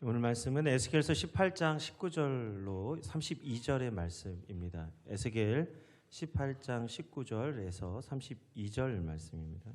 오늘 말씀은 에스겔서 18장 19절로 32절의 말씀입니다. 에스겔 18장 19절에서 32절 말씀입니다.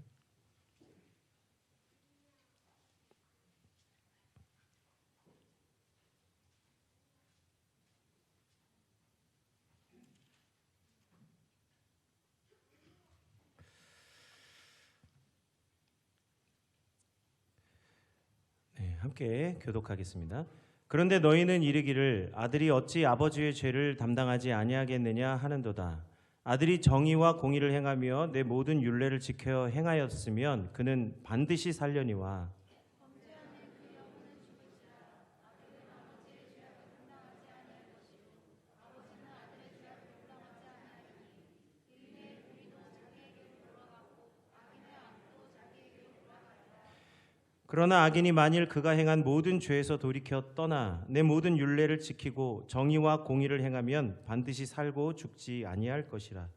함께 교독하겠습니다. 그런데 너희는 이르기를 아들이 어찌 아버지의 죄를 담당하지 아니하겠느냐 하는도다. 아들이 정의와 공의를 행하며 내 모든 율례를 지켜 행하였으면 그는 반드시 살려니와 그러나 악인이 만일 그가 행한 모든 죄에서 돌이켜 떠나 내 모든 율례를 지키고 정의와 공의를 행하면 반드시 살고 죽지 아니할 것이라.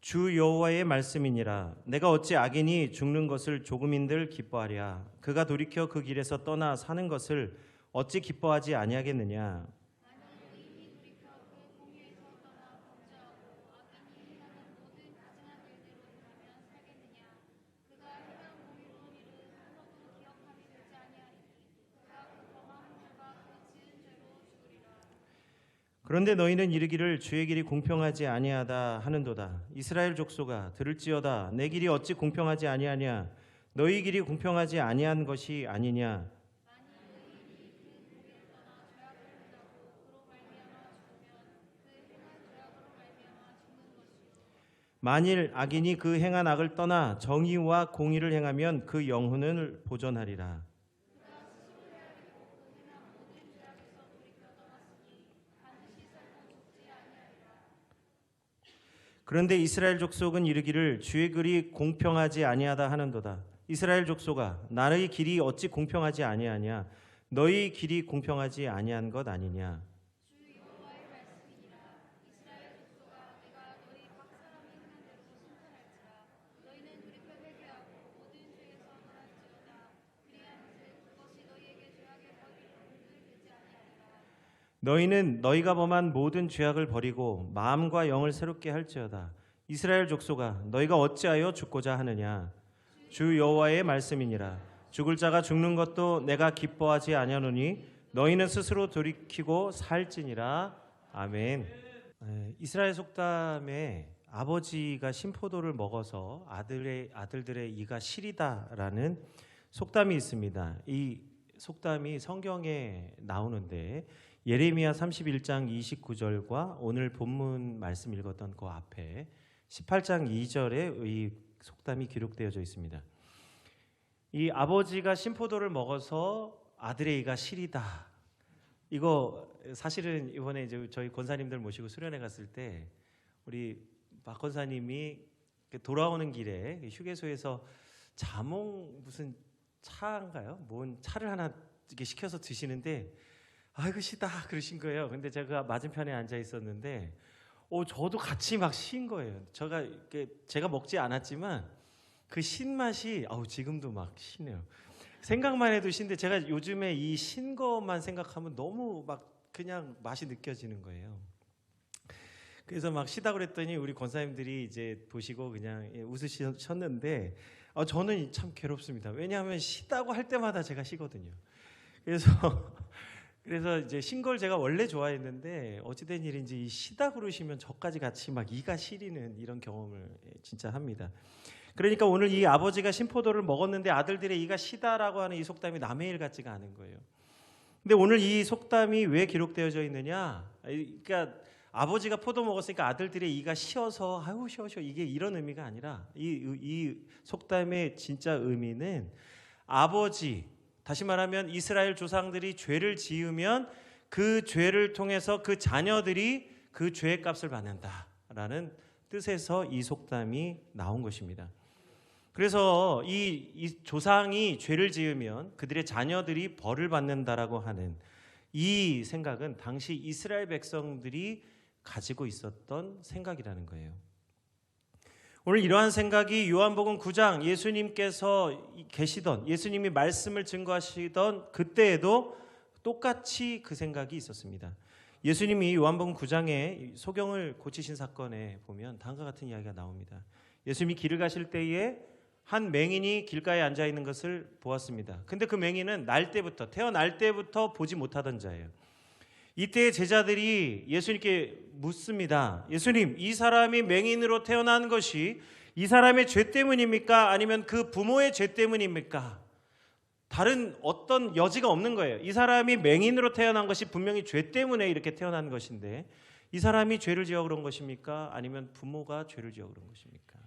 주 여호와의 말씀이니라. 내가 어찌 악인이 죽는 것을 조금인들 기뻐하랴. 그가 돌이켜 그 길에서 떠나 사는 것을 어찌 기뻐하지 아니하겠느냐. 그런데 너희는 이르기를 주의 길이 공평하지 아니하다 하는도다. 이스라엘 족속아 들을지어다. 내 길이 어찌 공평하지 아니하냐. 너희 길이 공평하지 아니한 것이 아니냐. 만일 악인이 그 행한 악을 떠나 정의와 공의를 행하면 그 영혼을 보존하리라. 그런데 이스라엘 족속은 이르기를 주의 길이 공평하지 아니하다 하는도다. 이스라엘 족속아 나의 길이 어찌 공평하지 아니하냐. 너희 길이 공평하지 아니한 것 아니냐. 너희는 너희가 범한 모든 죄악을 버리고 마음과 영을 새롭게 할지어다. 이스라엘 족속아 너희가 어찌하여 죽고자 하느냐. 주 여호와의 말씀이니라. 죽을 자가 죽는 것도 내가 기뻐하지 아니하노니 너희는 스스로 돌이키고 살지니라. 아멘. 이스라엘 속담에 아버지가 신포도를 먹어서 아들들의 이가 시리다라는 속담이 있습니다. 이 속담이 성경에 나오는데 예레미야 31장 29절과 오늘 본문 말씀 읽었던 그 앞에 18장 2절에 이 속담이 기록되어져 있습니다. 이 아버지가 신포도를 먹어서 아들의 이가 시리다. 이거 사실은 이번에 이제 저희 권사님들 모시고 수련회 갔을 때 우리 박 권사님이 돌아오는 길에 휴게소에서 자몽 무슨 차인가요? 뭔 차를 하나 이렇게 시켜서 드시는데 아이고 시다 그러신 거예요. 근데 제가 맞은편에 앉아 있었는데 저도 같이 막 신 거예요. 제가 먹지 않았지만 그 신맛이 지금도 막 시네요. 생각만 해도 신데 제가 요즘에 이 신 것만 생각하면 너무 막 그냥 맛이 느껴지는 거예요. 그래서 막 시다 그랬더니 우리 권사님들이 이제 보시고 그냥 웃으셨는데 저는 참 괴롭습니다. 왜냐하면 시다고 할 때마다 제가 시거든요. 그래서 이제 신 걸 제가 원래 좋아했는데 어찌된 일인지 이 시다 그러시면 저까지 같이 막 이가 시리는 이런 경험을 진짜 합니다. 그러니까 오늘 이 아버지가 신포도를 먹었는데 아들들의 이가 시다라고 하는 이 속담이 남의 일 같지가 않은 거예요. 근데 오늘 이 속담이 왜 기록되어져 있느냐? 그러니까 아버지가 포도 먹었으니까 아들들의 이가 시어서 아유 시어 이게 이런 의미가 아니라 이 속담의 진짜 의미는 아버지 다시 말하면 이스라엘 조상들이 죄를 지으면 그 죄를 통해서 그 자녀들이 그 죄의 값을 받는다라는 뜻에서 이 속담이 나온 것입니다. 그래서 이 조상이 죄를 지으면 그들의 자녀들이 벌을 받는다라고 하는 이 생각은 당시 이스라엘 백성들이 가지고 있었던 생각이라는 거예요. 오늘 이러한 생각이 요한복음 9장 예수님께서 계시던, 예수님이 말씀을 증거하시던 그때에도 똑같이 그 생각이 있었습니다. 예수님이 요한복음 9장에 소경을 고치신 사건에 보면 다음과 같은 이야기가 나옵니다. 예수님이 길을 가실 때에 한 맹인이 길가에 앉아 있는 것을 보았습니다. 근데 그 맹인은 태어날 때부터 보지 못하던 자예요. 이때 제자들이 예수님께 묻습니다. 예수님, 이 사람이 맹인으로 태어난 것이 이 사람의 죄 때문입니까? 아니면 그 부모의 죄 때문입니까? 다른 어떤 여지가 없는 거예요. 이 사람이 맹인으로 태어난 것이 분명히 죄 때문에 이렇게 태어난 것인데 이 사람이 죄를 지어 그런 것입니까? 아니면 부모가 죄를 지어 그런 것입니까?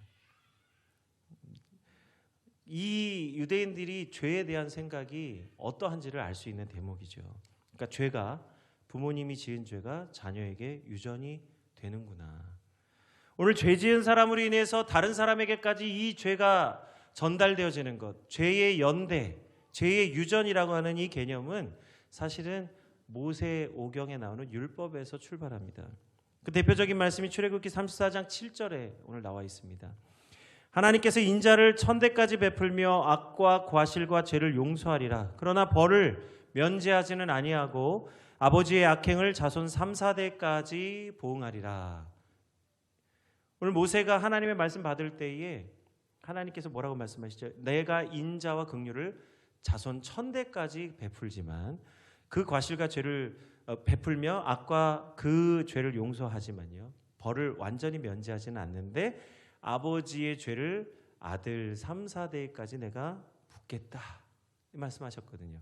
이 유대인들이 죄에 대한 생각이 어떠한지를 알 수 있는 대목이죠. 그러니까 죄가, 부모님이 지은 죄가 자녀에게 유전이 되는구나. 오늘 죄 지은 사람으로 인해서 다른 사람에게까지 이 죄가 전달되어지는 것, 죄의 연대, 죄의 유전이라고 하는 이 개념은 사실은 모세오경에 나오는 율법에서 출발합니다. 그 대표적인 말씀이 출애굽기 34장 7절에 오늘 나와 있습니다. 하나님께서 인자를 천대까지 베풀며 악과 과실과 죄를 용서하리라. 그러나 벌을 면제하지는 아니하고 아버지의 악행을 자손 3,4대까지 보응하리라. 오늘 모세가 하나님의 말씀 받을 때에 하나님께서 뭐라고 말씀하시죠? 내가 인자와 긍휼을 자손 1,000대까지 베풀지만 그 과실과 죄를 베풀며 악과 그 죄를 용서하지만요, 벌을 완전히 면제하지는 않는데 아버지의 죄를 아들 3, 4대까지 내가 붓겠다, 이 말씀하셨거든요.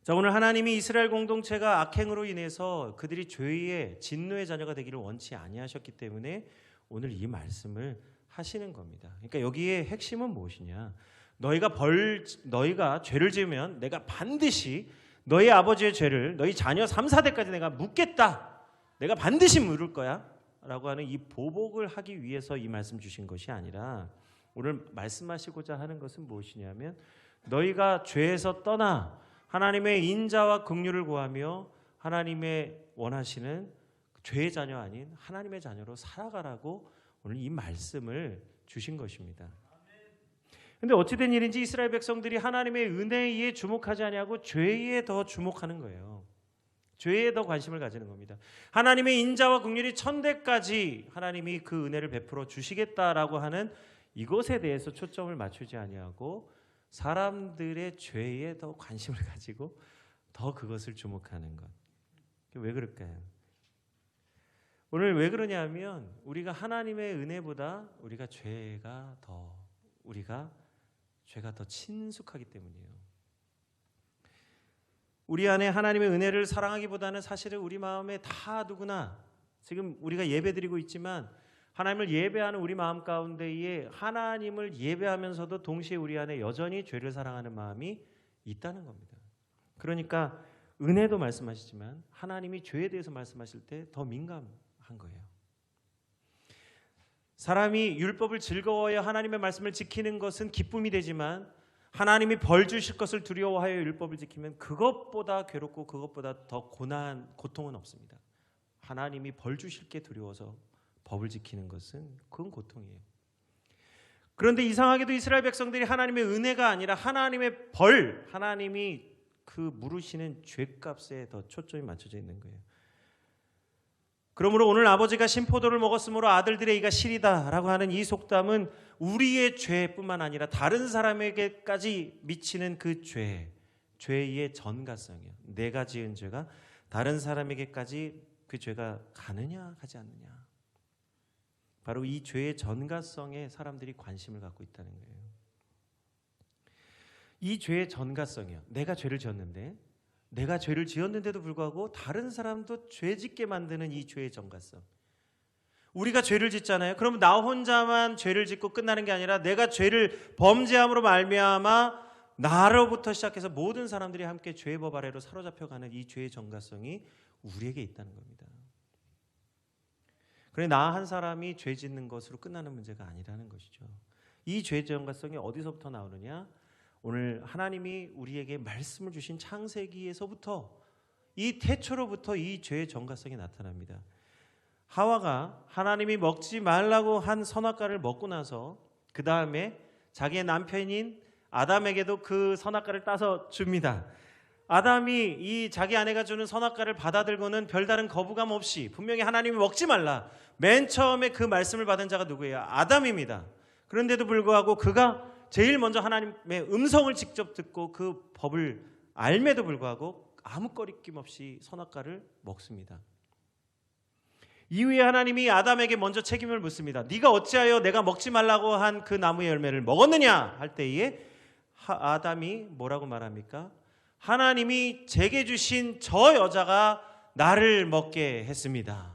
자, 오늘 하나님이 이스라엘 공동체가 악행으로 인해서 그들이 죄의 진노의 자녀가 되기를 원치 아니하셨기 때문에 오늘 이 말씀을 하시는 겁니다. 그러니까 여기에 핵심은 무엇이냐? 너희가 죄를 지으면 내가 반드시 너희 아버지의 죄를 너희 자녀 3, 4대까지 내가 묻겠다. 내가 반드시 물을 거야. 라고 하는 이 보복을 하기 위해서 이 말씀 주신 것이 아니라 오늘 말씀하시고자 하는 것은 무엇이냐면 너희가 죄에서 떠나 하나님의 인자와 긍휼을 구하며 하나님의 원하시는 죄의 자녀 아닌 하나님의 자녀로 살아가라고 오늘 이 말씀을 주신 것입니다. 근데 어찌된 일인지 이스라엘 백성들이 하나님의 은혜에 주목하지 아니하고 죄에 더 주목하는 거예요. 죄에 더 관심을 가지는 겁니다. 하나님의 인자와 긍휼이 1,000대까지 하나님이 그 은혜를 베풀어 주시겠다라고 하는 이것에 대해서 초점을 맞추지 아니하고 사람들의 죄에 더 관심을 가지고 더 그것을 주목하는 것. 왜 그럴까요? 오늘 왜 그러냐면 우리가 하나님의 은혜보다 죄가 더 친숙하기 때문이에요. 우리 안에 하나님의 은혜를 사랑하기보다는 사실은 우리 마음에 다 누구나 지금 우리가 예배드리고 있지만 하나님을 예배하는 우리 마음 가운데에 하나님을 예배하면서도 동시에 우리 안에 여전히 죄를 사랑하는 마음이 있다는 겁니다. 그러니까 은혜도 말씀하시지만 하나님이 죄에 대해서 말씀하실 때 더 민감한 거예요. 사람이 율법을 즐거워하여 하나님의 말씀을 지키는 것은 기쁨이 되지만 하나님이 벌 주실 것을 두려워하여 율법을 지키면 그것보다 괴롭고 그것보다 더 고통은 없습니다. 하나님이 벌 주실 게 두려워서 법을 지키는 것은 그건 고통이에요. 그런데 이상하게도 이스라엘 백성들이 하나님의 은혜가 아니라 하나님의 벌, 하나님이 그 물으시는 죄값에 더 초점이 맞춰져 있는 거예요. 그러므로 오늘 아버지가 신포도를 먹었으므로 아들들의 이가 시리다라고 하는 이 속담은 우리의 죄뿐만 아니라 다른 사람에게까지 미치는 그 죄의 전가성이에요. 내가 지은 죄가 다른 사람에게까지 그 죄가 가느냐 가지 않느냐. 바로 이 죄의 전가성에 사람들이 관심을 갖고 있다는 거예요. 이 죄의 전가성이요. 내가 죄를 지었는데도 불구하고 다른 사람도 죄 짓게 만드는 이 죄의 전가성. 우리가 죄를 짓잖아요. 그러면 나 혼자만 죄를 짓고 끝나는 게 아니라 내가 죄를 범죄함으로 말미암아 나로부터 시작해서 모든 사람들이 함께 죄의 법 아래로 사로잡혀가는 이 죄의 전가성이 우리에게 있다는 겁니다. 그래 나 한 사람이 죄 짓는 것으로 끝나는 문제가 아니라는 것이죠. 이 죄의 전가성이 어디서부터 나오느냐? 오늘 하나님이 우리에게 말씀을 주신 창세기에서부터 이 태초로부터 이 죄의 전가성이 나타납니다. 하와가 하나님이 먹지 말라고 한 선악과를 먹고 나서 그 다음에 자기의 남편인 아담에게도 그 선악과를 따서 줍니다. 아담이 이 자기 아내가 주는 선악과를 받아들고는 별다른 거부감 없이 분명히 하나님이 먹지 말라. 맨 처음에 그 말씀을 받은 자가 누구예요? 아담입니다. 그런데도 불구하고 그가 제일 먼저 하나님의 음성을 직접 듣고 그 법을 알매도 불구하고 아무 꺼리낌 없이 선악과를 먹습니다. 이후에 하나님이 아담에게 먼저 책임을 묻습니다. 네가 어찌하여 내가 먹지 말라고 한 그 나무의 열매를 먹었느냐 할 때에 아담이 뭐라고 말합니까? 하나님이 제게 주신 저 여자가 나를 먹게 했습니다.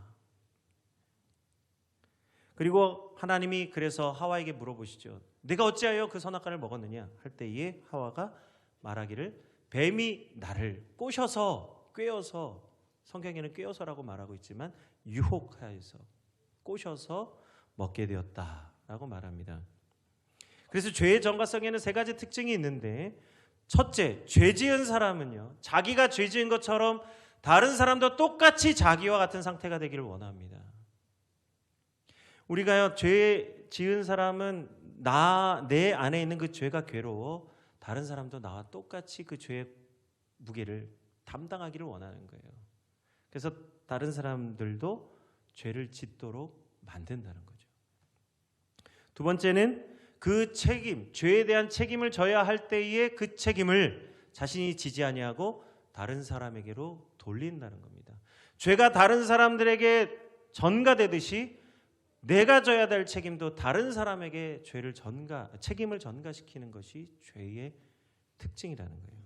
그리고 하나님이 그래서 하와에게 물어보시죠. 네가 어찌하여 그 선악과를 먹었느냐 할 때에 하와가 말하기를 뱀이 나를 꼬셔서 꿰어서, 성경에는 꿰어서라고 말하고 있지만 유혹하여서 꼬셔서 먹게 되었다라고 말합니다. 그래서 죄의 전과성에는 세 가지 특징이 있는데, 첫째, 죄 지은 사람은요, 자기가 죄 지은 것처럼 다른 사람도 똑같이 자기와 같은 상태가 되기를 원합니다. 우리가요, 죄 지은 사람은 내 안에 있는 그 죄가 괴로워 다른 사람도 나와 똑같이 그 죄의 무게를 담당하기를 원하는 거예요. 그래서 다른 사람들도 죄를 짓도록 만든다는 거죠. 두 번째는 그 책임, 죄에 대한 책임을 져야 할 때에 그 책임을 자신이 지지 아니하고 다른 사람에게로 돌린다는 겁니다. 죄가 다른 사람들에게 전가되듯이 내가 져야 될 책임도 다른 사람에게 책임을 전가시키는 것이 죄의 특징이라는 거예요.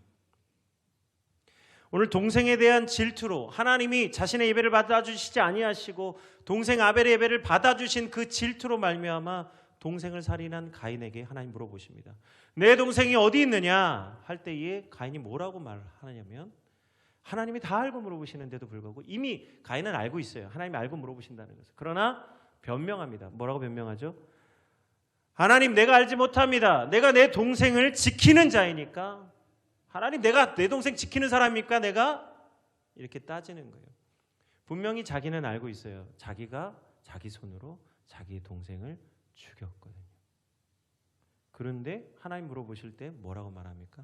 오늘 동생에 대한 질투로 하나님이 자신의 예배를 받아주시지 아니하시고 동생 아벨의 예배를 받아주신 그 질투로 말미암아 동생을 살인한 가인에게 하나님 물어보십니다. 내 동생이 어디 있느냐 할 때에 가인이 뭐라고 말하냐면, 하나님이 다 알고 물어보시는데도 불구하고 이미 가인은 알고 있어요. 하나님이 알고 물어보신다는 것을. 그러나 변명합니다. 뭐라고 변명하죠? 하나님, 내가 알지 못합니다. 내가 내 동생을 지키는 자이니까. 하나님, 내가 내 동생 지키는 사람입니까? 내가? 이렇게 따지는 거예요. 분명히 자기는 알고 있어요. 자기가 자기 손으로 자기 동생을 죽였거든요. 그런데 하나님 물어보실 때 뭐라고 말합니까?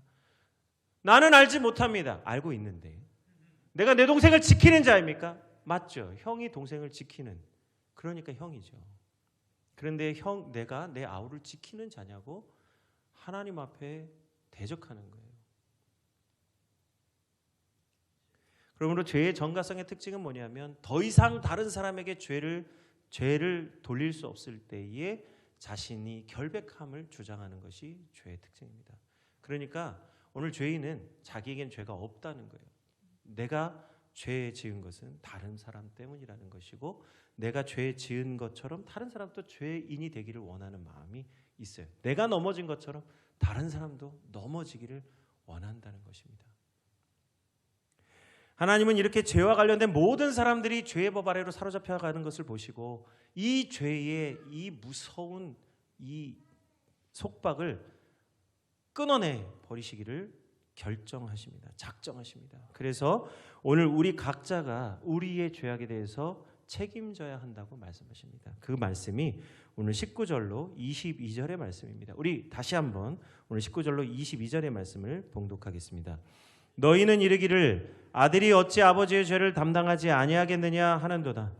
나는 알지 못합니다. 알고 있는데. 내가 내 동생을 지키는 자입니까? 맞죠. 형이 동생을 지키는, 그러니까 형이죠. 그런데 내가 내 아우를 지키는 자냐고 하나님 앞에 대적하는 거예요. 그러므로 죄의 전가성의 특징은 뭐냐면, 더 이상 다른 사람에게 죄를 돌릴 수 없을 때에 자신이 결백함을 주장하는 것이 죄의 특징입니다. 그러니까 오늘 죄인은 자기에겐 죄가 없다는 거예요. 내가 죄 지은 것은 다른 사람 때문이라는 것이고, 내가 죄 지은 것처럼 다른 사람도 죄인이 되기를 원하는 마음이 있어요. 내가 넘어진 것처럼 다른 사람도 넘어지기를 원한다는 것입니다. 하나님은 이렇게 죄와 관련된 모든 사람들이 죄의 법 아래로 사로잡혀가는 것을 보시고 이 죄의 이 무서운 이 속박을 끊어내 버리시기를 결정하십니다. 작정하십니다. 그래서 오늘 우리 각자가 우리의 죄악에 대해서 책임져야 한다고 말씀하십니다. 그 말씀이 오늘 19절로 22절의 말씀입니다. 우리 다시 한번 오늘 19절로 22절의 말씀을 봉독하겠습니다. 너희는 이르기를 아들이 어찌 아버지의 죄를 담당하지 아니하겠느냐 하는도다.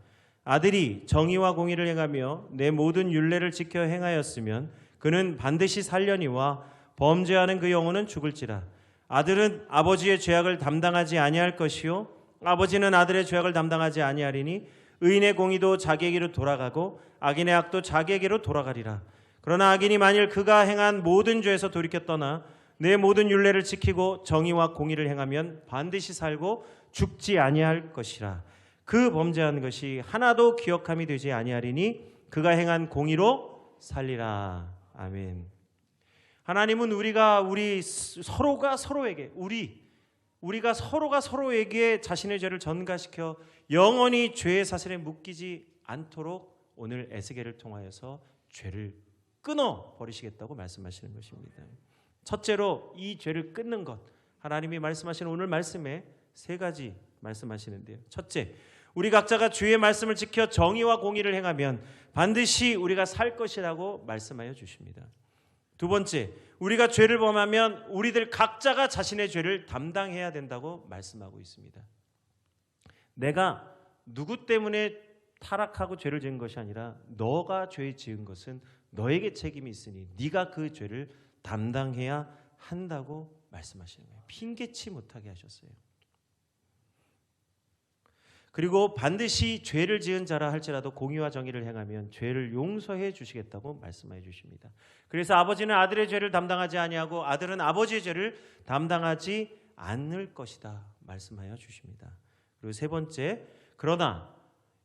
아들이 정의와 공의를 행하며 내 모든 율례를 지켜 행하였으면 그는 반드시 살려니와 범죄하는 그 영혼은 죽을지라. 아들은 아버지의 죄악을 담당하지 아니할 것이요 아버지는 아들의 죄악을 담당하지 아니하리니 의인의 공의도 자기에게로 돌아가고 악인의 악도 자기에게로 돌아가리라. 그러나 악인이 만일 그가 행한 모든 죄에서 돌이켜 떠나 내 모든 율례를 지키고 정의와 공의를 행하면 반드시 살고 죽지 아니할 것이라. 그 범죄한 것이 하나도 기억함이 되지 아니하리니 그가 행한 공의로 살리라. 아멘. 하나님은 우리가 서로가 서로에게 자신의 죄를 전가시켜 영원히 죄의 사슬에 묶이지 않도록 오늘 에스겔을 통하여서 죄를 끊어 버리시겠다고 말씀하시는 것입니다. 첫째로 이 죄를 끊는 것, 하나님이 말씀하시는 오늘 말씀에 세 가지 말씀하시는데요. 첫째, 우리 각자가 주의 말씀을 지켜 정의와 공의를 행하면 반드시 우리가 살 것이라고 말씀하여 주십니다. 두 번째, 우리가 죄를 범하면 우리들 각자가 자신의 죄를 담당해야 된다고 말씀하고 있습니다. 내가 누구 때문에 타락하고 죄를 지은 것이 아니라 너가 죄 지은 것은 너에게 책임이 있으니 네가 그 죄를 담당해야 한다고 말씀하시는 거예요. 핑계치 못하게 하셨어요. 그리고 반드시 죄를 지은 자라 할지라도 공의와 정의를 행하면 죄를 용서해 주시겠다고 말씀해 주십니다. 그래서 아버지는 아들의 죄를 담당하지 아니하고 아들은 아버지의 죄를 담당하지 않을 것이다 말씀하여 주십니다. 그리고 세 번째, 그러나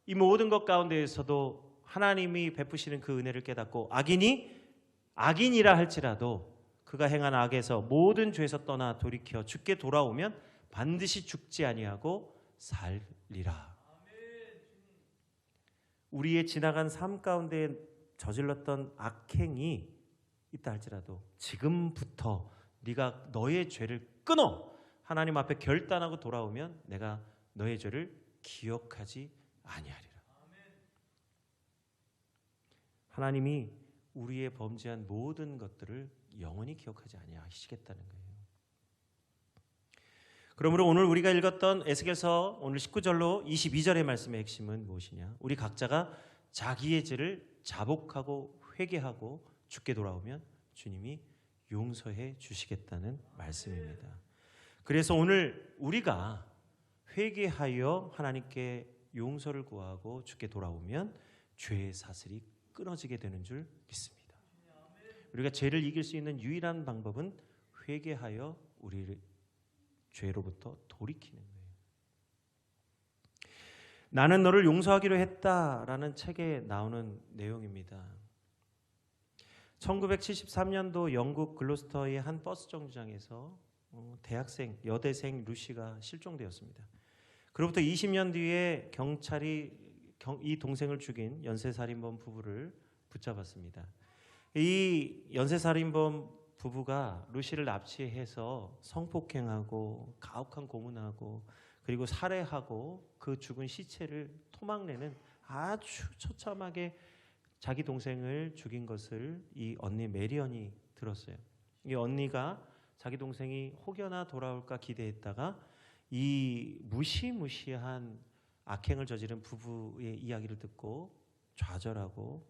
이 모든 것 가운데에서도 하나님이 베푸시는 그 은혜를 깨닫고 악인이라 할지라도 그가 행한 악에서 모든 죄에서 떠나 돌이켜 주께 돌아오면 반드시 죽지 아니하고 살리라. 우리의 지나간 삶 가운데 저질렀던 악행이 있다 할지라도 지금부터 네가 너의 죄를 끊어 하나님 앞에 결단하고 돌아오면 내가 너의 죄를 기억하지 아니하리라. 하나님이 우리의 범죄한 모든 것들을 영원히 기억하지 아니하시겠다는 거예요. 그러므로 오늘 우리가 읽었던 에스겔서 오늘 19절로 22절의 말씀의 핵심은 무엇이냐? 우리 각자가 자기의 죄를 자복하고 회개하고 주께 돌아오면 주님이 용서해 주시겠다는 말씀입니다. 그래서 오늘 우리가 회개하여 하나님께 용서를 구하고 주께 돌아오면 죄의 사슬이 끊어지게 되는 줄 믿습니다. 우리가 죄를 이길 수 있는 유일한 방법은 회개하여 우리를 죄로부터 돌이키는 거예요. 나는 너를 용서하기로 했다라는 책에 나오는 내용입니다. 1973년도 영국 글로스터의 한 버스 정류장에서 여대생 루시가 실종되었습니다. 그로부터 20년 뒤에 경찰이 이 동생을 죽인 연쇄살인범 부부를 붙잡았습니다. 이 연쇄살인범 부부가 루시를 납치해서 성폭행하고 가혹한 고문하고 그리고 살해하고 그 죽은 시체를 토막내는 아주 처참하게 자기 동생을 죽인 것을 이 언니 메리언이 들었어요. 이 언니가 자기 동생이 혹여나 돌아올까 기대했다가 이 무시무시한 악행을 저지른 부부의 이야기를 듣고 좌절하고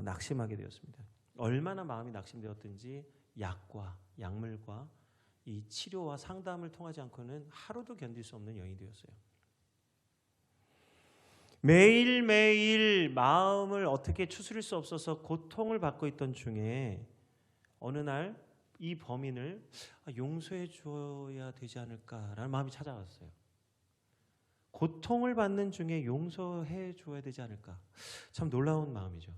낙심하게 되었습니다. 얼마나 마음이 낙심되었든지 약과 약물과 이 치료와 상담을 통하지 않고는 하루도 견딜 수 없는 여인이 되었어요. 매일매일 마음을 어떻게 추스릴 수 없어서 고통을 받고 있던 중에 어느 날 이 범인을 용서해 줘야 되지 않을까라는 마음이 찾아왔어요. 고통을 받는 중에 용서해 줘야 되지 않을까? 참 놀라운 마음이죠.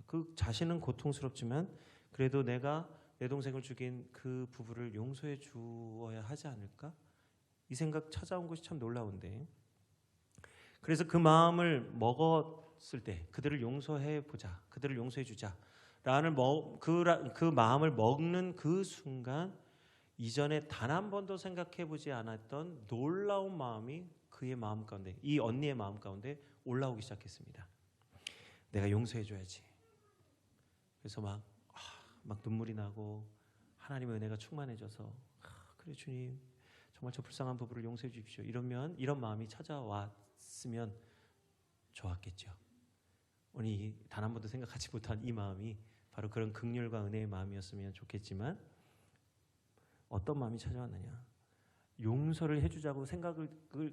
그 자신은 고통스럽지만 그래도 내가 내 동생을 죽인 그 부부를 용서해 주어야 하지 않을까? 이 생각 찾아온 것이 참 놀라운데, 그래서 그 마음을 먹었을 때 그들을 용서해 보자, 그들을 용서해 주자 라는 그 마음을 먹는 그 순간 이전에 단 한 번도 생각해 보지 않았던 놀라운 마음이 그의 마음 가운데, 이 언니의 마음 가운데 올라오기 시작했습니다. 내가 용서해 줘야지. 그래서 막 눈물이 나고 하나님의 은혜가 충만해져서 그래 주님 정말 저 불쌍한 부부를 용서해 주십시오. 이런 마음이 찾아왔으면 좋았겠죠. 오늘 단 한 번도 생각하지 못한 이 마음이 바로 그런 긍휼과 은혜의 마음이었으면 좋겠지만 어떤 마음이 찾아왔느냐? 용서를 해주자고 생각을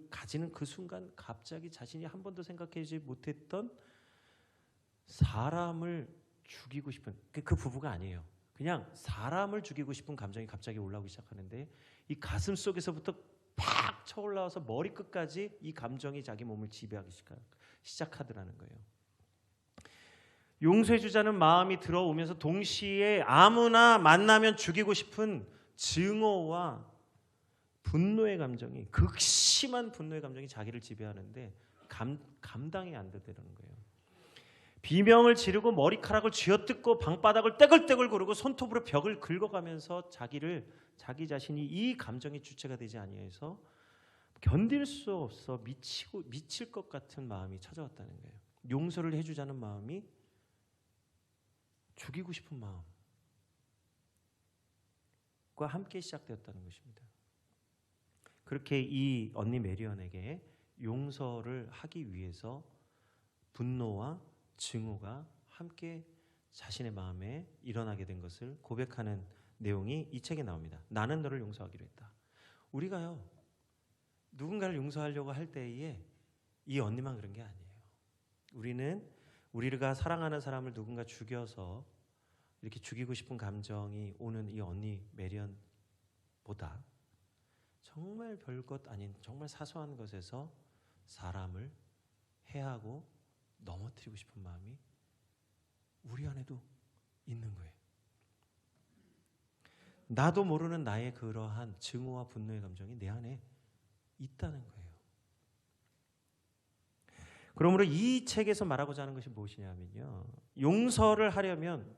가지는 그 순간 갑자기 자신이 한 번도 생각하지 못했던 사람을 죽이고 싶은 그 부부가 아니에요. 그냥 사람을 죽이고 싶은 감정이 갑자기 올라오기 시작하는데 이 가슴 속에서부터 팍 쳐올라와서 머리끝까지 이 감정이 자기 몸을 지배하기 시작하더라는 거예요. 용서해주자는 마음이 들어오면서 동시에 아무나 만나면 죽이고 싶은 증오와 분노의 감정이, 극심한 분노의 감정이 자기를 지배하는데 감당이 안 되더라는 거예요. 비명을 지르고 머리카락을 쥐어뜯고 방바닥을 떼글떼글 구르고 손톱으로 벽을 긁어가면서 자기 자신이 이 감정의 주체가 되지 아니해서 견딜 수 없어 미칠 것 같은 마음이 찾아왔다는 거예요. 용서를 해주자는 마음이 죽이고 싶은 마음과 함께 시작되었다는 것입니다. 그렇게 이 언니 메리언에게 용서를 하기 위해서 분노와 증오가 함께 자신의 마음에 일어나게 된 것을 고백하는 내용이 이 책에 나옵니다. 나는 너를 용서하기로 했다. 우리가요, 누군가를 용서하려고 할 때에 이 언니만 그런 게 아니에요. 우리는 우리가 사랑하는 사람을 누군가 죽여서 이렇게 죽이고 싶은 감정이 오는 이 언니 메리언보다 정말 별것 아닌 정말 사소한 것에서 사람을 해하고 넘어뜨리고 싶은 마음이 우리 안에도 있는 거예요. 나도 모르는 나의 그러한 증오와 분노의 감정이 내 안에 있다는 거예요. 그러므로 이 책에서 말하고자 하는 것이 무엇이냐면요, 용서를 하려면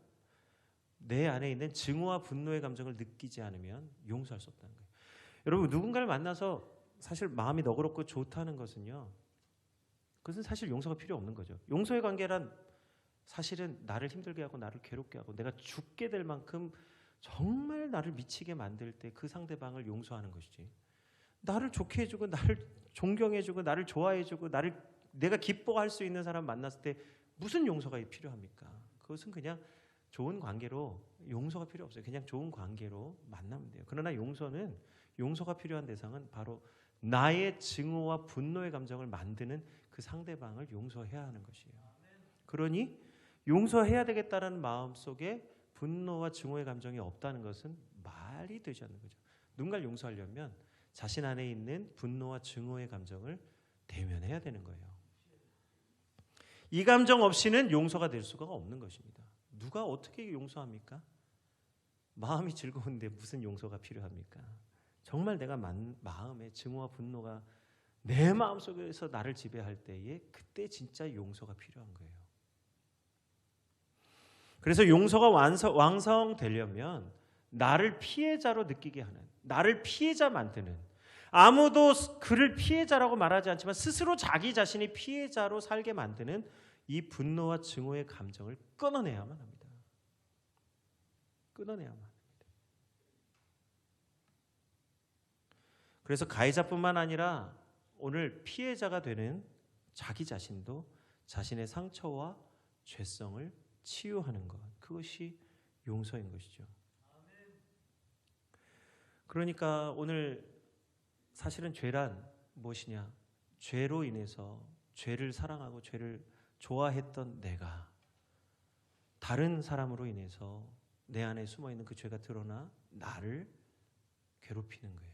내 안에 있는 증오와 분노의 감정을 느끼지 않으면 용서할 수 없다는 거예요. 여러분, 누군가를 만나서 사실 마음이 너그럽고 좋다는 것은요, 그것은 사실 용서가 필요 없는 거죠. 용서의 관계란 사실은 나를 힘들게 하고 나를 괴롭게 하고 내가 죽게 될 만큼 정말 나를 미치게 만들 때 그 상대방을 용서하는 것이지, 나를 좋게 해주고 나를 존경해주고 나를 좋아해주고 내가 기뻐할 수 있는 사람 만났을 때 무슨 용서가 필요합니까? 그것은 그냥 좋은 관계로, 용서가 필요 없어요. 그냥 좋은 관계로 만나면 돼요. 그러나 용서가 필요한 대상은 바로 나의 증오와 분노의 감정을 만드는 그 상대방을 용서해야 하는 것이에요. 그러니 용서해야 되겠다는 마음 속에 분노와 증오의 감정이 없다는 것은 말이 되지 않는 거죠. 누군가를 용서하려면 자신 안에 있는 분노와 증오의 감정을 대면해야 되는 거예요. 이 감정 없이는 용서가 될 수가 없는 것입니다. 누가 어떻게 용서합니까? 마음이 즐거운데 무슨 용서가 필요합니까? 정말 내가 마음에 증오와 분노가 내 마음속에서 나를 지배할 때에 그때 진짜 용서가 필요한 거예요. 그래서 용서가 왕성되려면 나를 피해자로 느끼게 하는, 나를 피해자 만드는, 아무도 그를 피해자라고 말하지 않지만 스스로 자기 자신이 피해자로 살게 만드는 이 분노와 증오의 감정을 끊어내야만 합니다. 끊어내야만 합니다. 그래서 가해자뿐만 아니라 오늘 피해자가 되는 자기 자신도 자신의 상처와 죄성을 치유하는 것, 그것이 용서인 것이죠. 그러니까 오늘 사실은 죄란 무엇이냐? 죄로 인해서 죄를 사랑하고 죄를 좋아했던 내가 다른 사람으로 인해서 내 안에 숨어있는 그 죄가 드러나 나를 괴롭히는 거예요.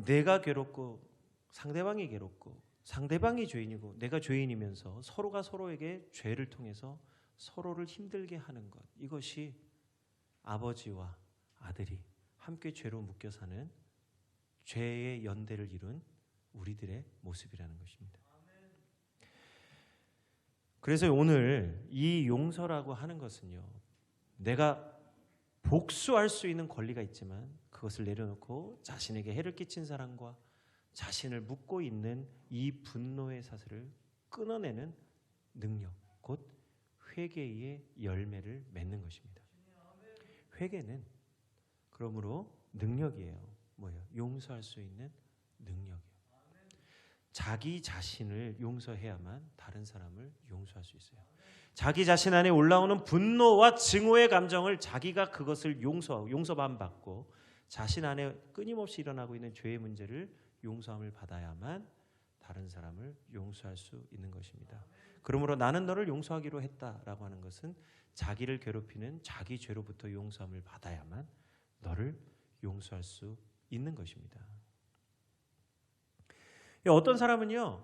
내가 괴롭고 상대방이 괴롭고 상대방이 죄인이고 내가 죄인이면서 서로가 서로에게 죄를 통해서 서로를 힘들게 하는 것, 이것이 아버지와 아들이 함께 죄로 묶여 사는 죄의 연대를 이룬 우리들의 모습이라는 것입니다. 그래서 오늘 이 용서라고 하는 것은요, 내가 복수할 수 있는 권리가 있지만 그것을 내려놓고 자신에게 해를 끼친 사람과 자신을 묶고 있는 이 분노의 사슬을 끊어내는 능력, 곧 회개의 열매를 맺는 것입니다. 회개는 그러므로 능력이에요. 뭐예요? 용서할 수 있는 능력이에요. 자기 자신을 용서해야만 다른 사람을 용서할 수 있어요. 자기 자신 안에 올라오는 분노와 증오의 감정을 자기가 그것을 용서만 받고 자신 안에 끊임없이 일어나고 있는 죄의 문제를 용서함을 받아야만 다른 사람을 용서할 수 있는 것입니다. 그러므로 나는 너를 용서하기로 했다라고 하는 것은 자기를 괴롭히는 자기 죄로부터 용서함을 받아야만 너를 용서할 수 있는 것입니다. 어떤 사람은요,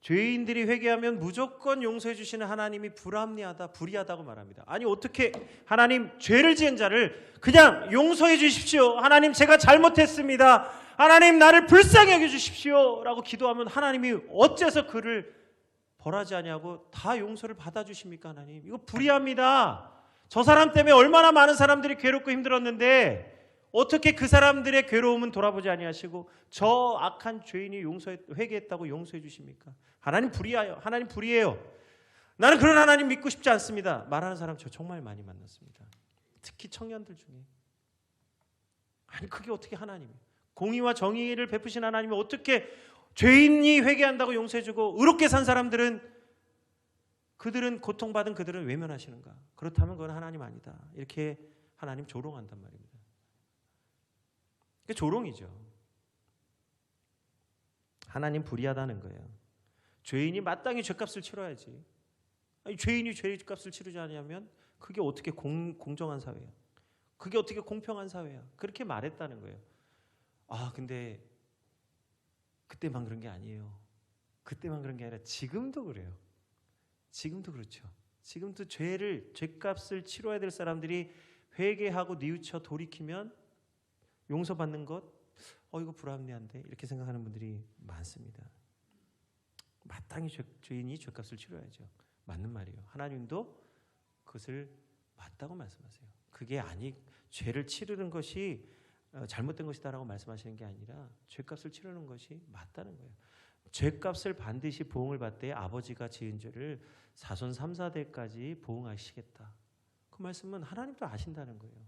죄인들이 회개하면 무조건 용서해 주시는 하나님이 불의하다고 말합니다. 아니, 어떻게 하나님 죄를 지은 자를 그냥 용서해 주십시오. 하나님, 제가 잘못했습니다. 하나님, 나를 불쌍히 여겨 주십시오 라고 기도하면 하나님이 어째서 그를 벌하지 않냐고 다 용서를 받아주십니까? 하나님, 이거 불의합니다. 저 사람 때문에 얼마나 많은 사람들이 괴롭고 힘들었는데 어떻게 그 사람들의 괴로움은 돌아보지 아니하시고 저 악한 죄인이 회개했다고 용서해 주십니까? 하나님 불의하여, 하나님 불의해요. 나는 그런 하나님 믿고 싶지 않습니다. 말하는 사람 저 정말 많이 만났습니다. 특히 청년들 중에. 아니 그게 어떻게 하나님이에요? 공의와 정의를 베푸신 하나님이 어떻게 죄인이 회개한다고 용서해주고 의롭게 산 사람들은 그들은 고통받은 그들은 외면하시는가? 그렇다면 그건 하나님 아니다. 이렇게 하나님 조롱한단 말입니다. 그게 조롱이죠. 하나님 불의하다는 거예요. 죄인이 마땅히 죄값을 치러야지. 아니, 죄인이 죄값을 치르지 않으면 그게 어떻게 공정한 사회야? 그게 어떻게 공평한 사회야? 그렇게 말했다는 거예요. 아, 근데 그때만 그런 게 아니에요. 그때만 그런 게 아니라 지금도 그래요. 지금도 그렇죠. 지금도 죄값을 치러야 될 사람들이 회개하고 뉘우쳐 돌이키면 용서받는 것, 이거 불합리한데 이렇게 생각하는 분들이 많습니다. 마땅히 죄인이 죄값을 치러야죠. 맞는 말이에요. 하나님도 그것을 맞다고 말씀하세요. 그게 죄를 치르는 것이 잘못된 것이다라고 말씀하시는 게 아니라 죄값을 치르는 것이 맞다는 거예요. 죄값을 반드시 보응을 받되 아버지가 지은 죄를 사손 3, 4대까지 보응하시겠다. 그 말씀은 하나님도 아신다는 거예요.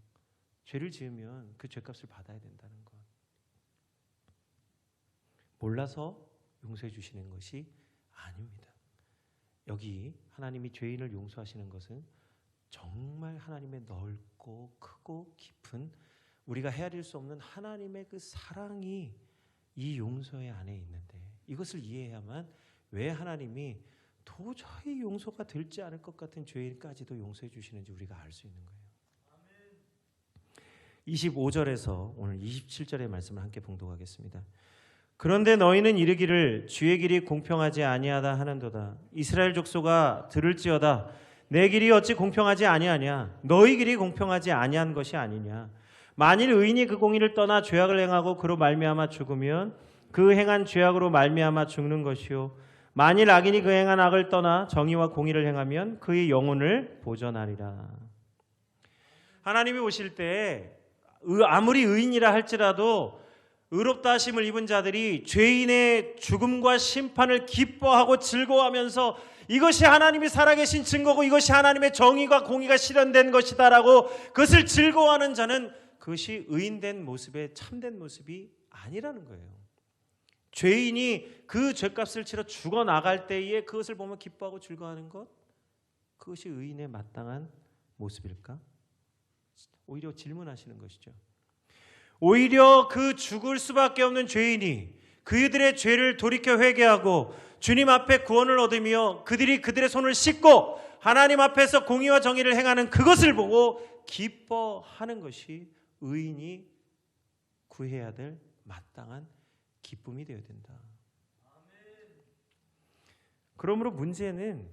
죄를 지으면 그 죄값을 받아야 된다는 것. 몰라서 용서해 주시는 것이 아닙니다. 여기 하나님이 죄인을 용서하시는 것은 정말 하나님의 넓고 크고 깊은 우리가 헤아릴 수 없는 하나님의 그 사랑이 이 용서의 안에 있는데 이것을 이해해야만 왜 하나님이 도저히 용서가 되지 않을 것 같은 죄인까지도 용서해 주시는지 우리가 알 수 있는 거예요. 25절에서 오늘 27절의 말씀을 함께 봉독하겠습니다. 그런데 너희는 이르기를 주의 길이 공평하지 아니하다 하는도다. 이스라엘 족속아 들을지어다. 내 길이 어찌 공평하지 아니하냐? 너희 길이 공평하지 아니한 것이 아니냐? 만일 의인이 그 공의를 떠나 죄악을 행하고 그로 말미암아 죽으면 그 행한 죄악으로 말미암아 죽는 것이요. 만일 악인이 그 행한 악을 떠나 정의와 공의를 행하면 그의 영혼을 보전하리라. 하나님이 오실 때 아무리 의인이라 할지라도 의롭다 하심을 입은 자들이 죄인의 죽음과 심판을 기뻐하고 즐거워하면서 이것이 하나님이 살아계신 증거고 이것이 하나님의 정의가 공의가 실현된 것이다라고 그것을 즐거워하는 자는 그것이 의인된 모습의 참된 모습이 아니라는 거예요. 죄인이 그 죄값을 치러 죽어나갈 때에 그것을 보면 기뻐하고 즐거워하는 것, 그것이 의인의 마땅한 모습일까? 오히려 질문하시는 것이죠. 오히려 그 죽을 수밖에 없는 죄인이 그들의 죄를 돌이켜 회개하고 주님 앞에 구원을 얻으며 그들이 그들의 손을 씻고 하나님 앞에서 공의와 정의를 행하는 그것을 보고 기뻐하는 것이 의인이 구해야 될 마땅한 기쁨이 되어야 된다. 그러므로 문제는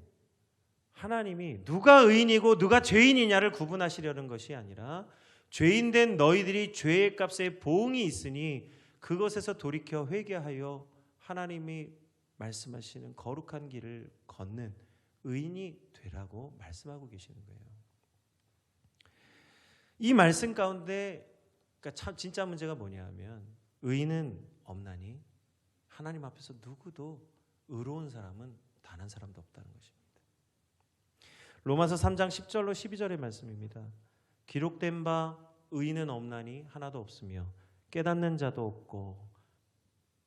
하나님이 누가 의인이고 누가 죄인이냐를 구분하시려는 것이 아니라 죄인된 너희들이 죄의 값에 보응이 있으니 그것에서 돌이켜 회개하여 하나님이 말씀하시는 거룩한 길을 걷는 의인이 되라고 말씀하고 계시는 거예요. 이 말씀 가운데 그러니까 참 진짜 문제가 뭐냐 하면 의인은 없나니 하나님 앞에서 누구도 의로운 사람은 단 한 사람도 없다는 것입니다. 로마서 3장 10절로 12절의 말씀입니다. 기록된 바 의인은 없나니 하나도 없으며 깨닫는 자도 없고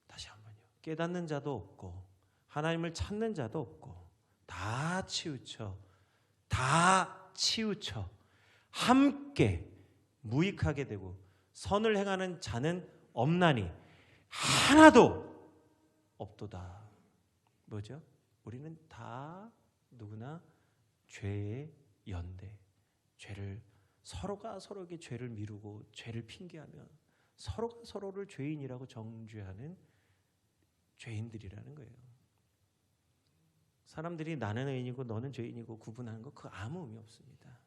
다시 한번요. 깨닫는 자도 없고 하나님을 찾는 자도 없고 다 치우쳐 함께 무익하게 되고 선을 행하는 자는 없나니 하나도 없도다. 뭐죠? 우리는 다 누구나 죄의 연대, 서로가 서로에게 죄를 미루고 죄를 핑계하며 서로가 서로를 죄인이라고 정죄하는 죄인들이라는 거예요. 사람들이 나는 의인이고 너는 죄인이고 구분하는 거 그거 아무 의미 없습니다.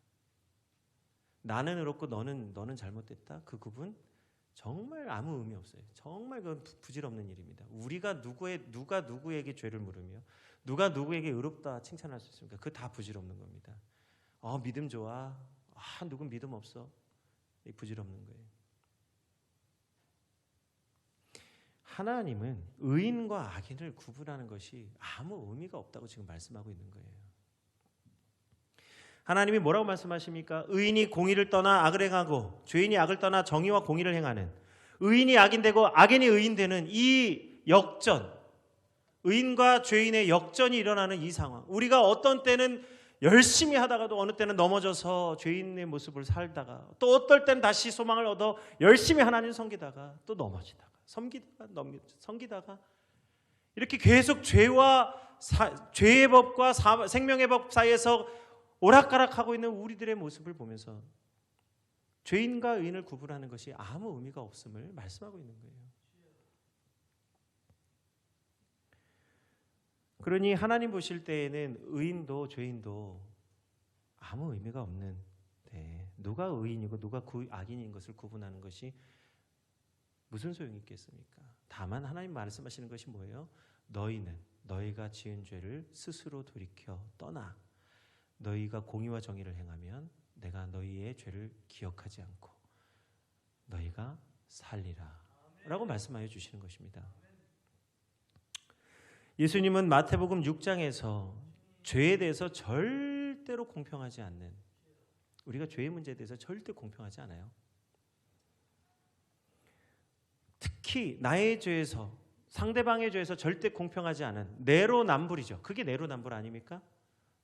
나는 의롭고 너는 잘못됐다. 그 구분 정말 아무 의미 없어요. 정말 그건 부질없는 일입니다. 우리가 누가 누구에게 죄를 물으며 누가 누구에게 의롭다 칭찬할 수 있습니까? 그거 다 부질없는 겁니다. 믿음 좋아. 누군 믿음 없어. 부질없는 거예요. 하나님은 의인과 악인을 구분하는 것이 아무 의미가 없다고 지금 말씀하고 있는 거예요. 하나님이 뭐라고 말씀하십니까? 의인이 공의를 떠나 악을 행하고 죄인이 악을 떠나 정의와 공의를 행하는, 의인이 악인 되고 악인이 의인 되는 이 역전, 의인과 죄인의 역전이 일어나는 이 상황, 우리가 어떤 때는 열심히 하다가도 어느 때는 넘어져서 죄인의 모습을 살다가, 또 어떨 때는 다시 소망을 얻어 열심히 하나님을 섬기다가 또 넘어지다가 섬기다가 이렇게 계속 죄의 법과 생명의 법 사이에서 오락가락하고 있는 우리들의 모습을 보면서 죄인과 의인을 구분하는 것이 아무 의미가 없음을 말씀하고 있는 거예요. 그러니 하나님 보실 때에는 의인도 죄인도 아무 의미가 없는, 누가 의인이고 누가 악인인 것을 구분하는 것이 무슨 소용이 있겠습니까? 다만 하나님 말씀하시는 것이 뭐예요? 너희는 너희가 지은 죄를 스스로 돌이켜 떠나 너희가 공의와 정의를 행하면 내가 너희의 죄를 기억하지 않고 너희가 살리라 라고 말씀하여 주시는 것입니다. 예수님은 마태복음 6장에서 죄에 대해서 절대로 공평하지 않는, 우리가 죄의 문제에 대해서 절대 공평하지 않아요. 특히 나의 죄에서, 상대방의 죄에서 절대 공평하지 않은 내로남불이죠. 그게 내로남불 아닙니까?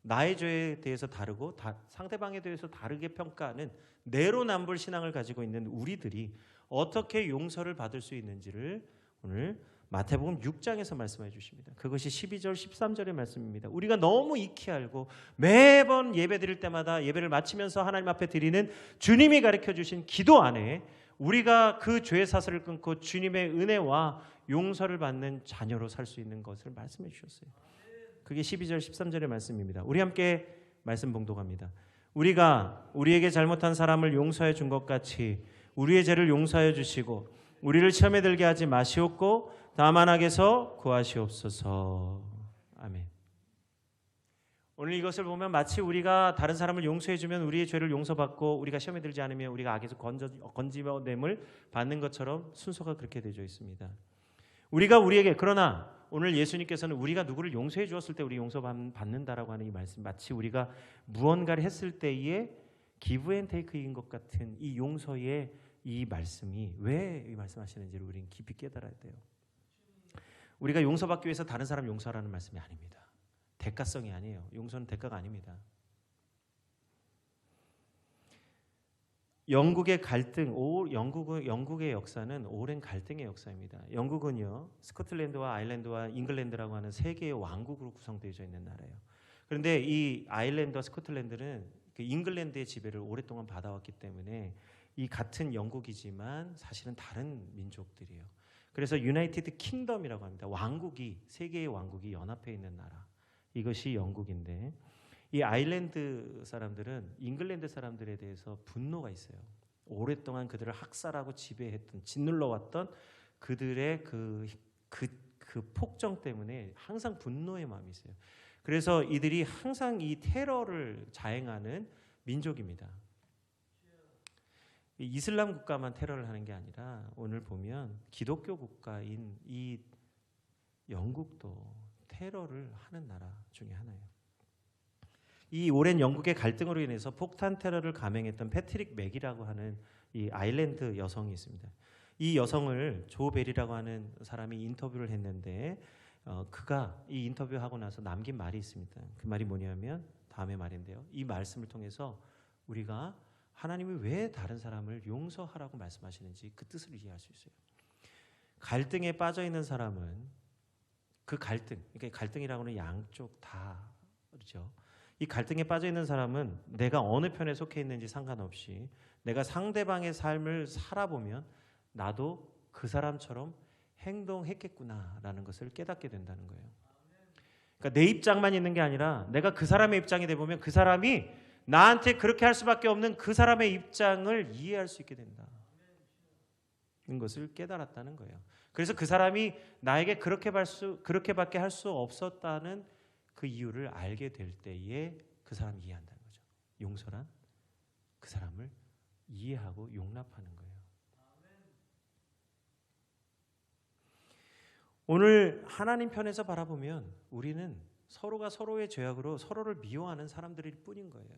나의 죄에 대해서 다르고 상대방에 대해서 다르게 평가하는 내로남불 신앙을 가지고 있는 우리들이 어떻게 용서를 받을 수 있는지를 오늘 마태복음 6장에서 말씀해 주십니다. 그것이 12절 13절의 말씀입니다. 우리가 너무 익히 알고 매번 예배 드릴 때마다 예배를 마치면서 하나님 앞에 드리는 주님이 가르쳐 주신 기도 안에 우리가 그 죄의 사슬을 끊고 주님의 은혜와 용서를 받는 자녀로 살 수 있는 것을 말씀해 주셨어요. 그게 12절 13절의 말씀입니다. 우리 함께 말씀 봉독합니다. 우리가 우리에게 잘못한 사람을 용서해 준 것 같이 우리의 죄를 용서하여 주시고 우리를 시험에 들게 하지 마시옵고 다만 악에서 구하시옵소서. 아멘. 오늘 이것을 보면 마치 우리가 다른 사람을 용서해 주면 우리의 죄를 용서받고 우리가 시험에 들지 않으면 우리가 악에서 건짐됨을 받는 것처럼 순서가 그렇게 되어 있습니다. 우리가 우리에게, 그러나 오늘 예수님께서는 우리가 누구를 용서해 주었을 때 우리 용서받는다라고 하는 이 말씀, 마치 우리가 무언가를 했을 때의 기브 앤 테이크인 것 같은 이 용서의 이 말씀이 왜 이 말씀하시는지를 우리는 깊이 깨달아야 돼요. 우리가 용서받기 위해서 다른 사람 용서하라는 말씀이 아닙니다. 대가성이 아니에요. 용서는 대가가 아닙니다. 영국의 갈등, 영국의 역사는 오랜 갈등의 역사입니다. 영국은요, 스코틀랜드와 아일랜드와 잉글랜드라고 하는 세 개의 왕국으로 구성되어져 있는 나라예요. 그런데 이 아일랜드와 스코틀랜드는 그 잉글랜드의 지배를 오랫동안 받아왔기 때문에 이 같은 영국이지만 사실은 다른 민족들이에요. 그래서 유나이티드 킹덤이라고 합니다. 왕국이, 세 개의 왕국이 연합해 있는 나라. 이것이 영국인데, 이 아일랜드 사람들은 잉글랜드 사람들에 대해서 분노가 있어요. 오랫동안 그들을 학살하고 지배했던, 짓눌러왔던 그들의 그 폭정 때문에 항상 분노의 마음이 있어요. 그래서 이들이 항상 이 테러를 자행하는 민족입니다. 이슬람 국가만 테러를 하는 게 아니라 오늘 보면 기독교 국가인 이 영국도 테러를 하는 나라 중에 하나예요. 이 오랜 영국의 갈등으로 인해서 폭탄 테러를 감행했던 패트릭 맥이라고 하는 이 아일랜드 여성이 있습니다. 이 여성을 조 벨이라고 하는 사람이 인터뷰를 했는데 그가 이 인터뷰하고 나서 남긴 말이 있습니다. 그 말이 뭐냐면 다음의 말인데요. 이 말씀을 통해서 우리가 하나님이 왜 다른 사람을 용서하라고 말씀하시는지 그 뜻을 이해할 수 있어요. 갈등에 빠져 있는 사람은 그 갈등, 그러니까 갈등이라고 하는 양쪽 다 그렇죠. 이 갈등에 빠져 있는 사람은 내가 어느 편에 속해 있는지 상관없이 내가 상대방의 삶을 살아보면 나도 그 사람처럼 행동했겠구나라는 것을 깨닫게 된다는 거예요. 그러니까 내 입장만 있는 게 아니라 내가 그 사람의 입장이 돼 보면 그 사람이 나한테 그렇게 할 수밖에 없는 그 사람의 입장을 이해할 수 있게 된다. 는 것을 깨달았다는 거예요. 그래서 그 사람이 나에게 그렇게밖에 할 수 없었다는 그 이유를 알게 될 때에 그 사람을 이해한다는 거죠. 용서란 그 사람을 이해하고 용납하는 거예요. 오늘 하나님 편에서 바라보면 우리는 서로가 서로의 죄악으로 서로를 미워하는 사람들일 뿐인 거예요.